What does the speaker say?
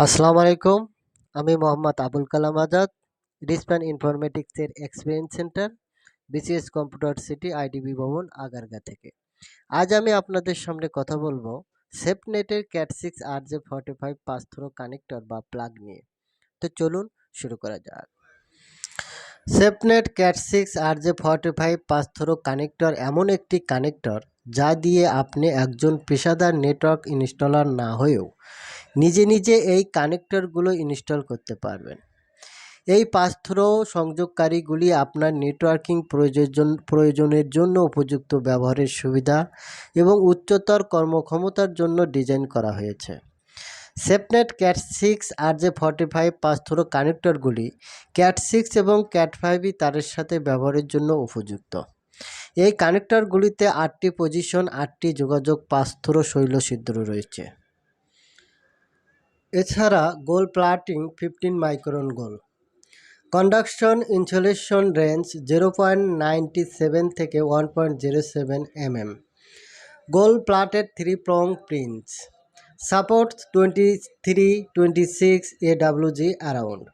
আসসালামু আলাইকুম। আমি মোহাম্মদ আবুল কালাম আজাদ, রিসপ্যান ইনফরমেটিক্সের experience centre, BCS computer city, IDB ভবন, আগারগা থেকে। আজ আমি আপনাদের সামনে কথা বলবো সেফনেটের ক্যাট 6 RJ45 পাঁচ থ্রো কানেক্টর বা প্লাগ নিয়ে। তো চলুন শুরু করা যাক। সেফনেট ক্যাট 6 RJ45 পাঁচ থ্রো কানেক্টর এমন একটি কানেক্টর যা দিয়ে আপনি একজন পেশাদার নেটওয়ার্ক ইনস্টলার না হয়েও নিজে নিজে এই কানেক্টরগুলো ইনস্টল করতে পারবেন। এই পাঁচ থ্রো সংযোগকারীগুলি আপনার নেটওয়ার্কিং প্রয়োজনের জন্য উপযুক্ত, ব্যবহারের সুবিধা এবং উচ্চতর কর্মক্ষমতার জন্য ডিজাইন করা হয়েছে। সেফনেট ক্যাট 6 RJ45 পাঁচ থ্রো কানেক্টরগুলি ক্যাট 6 এবং ক্যাট 5 তারের সাথে ব্যবহারের জন্য উপযুক্ত। এই কানেক্টরগুলিতে 8টি পজিশন, 8টি যোগাযোগ, পাঁচ থ্রো শৈলছিদ্র রয়েছে। এছাড়া গোল প্লাটিং 15 মাইক্রন গোল, কন্ডাকশন ইনসুলেশন রেঞ্জ 0.97 থেকে 1.07 mm, গোল প্লাটেড 3-prong Prince, supports 23-26 AWG around.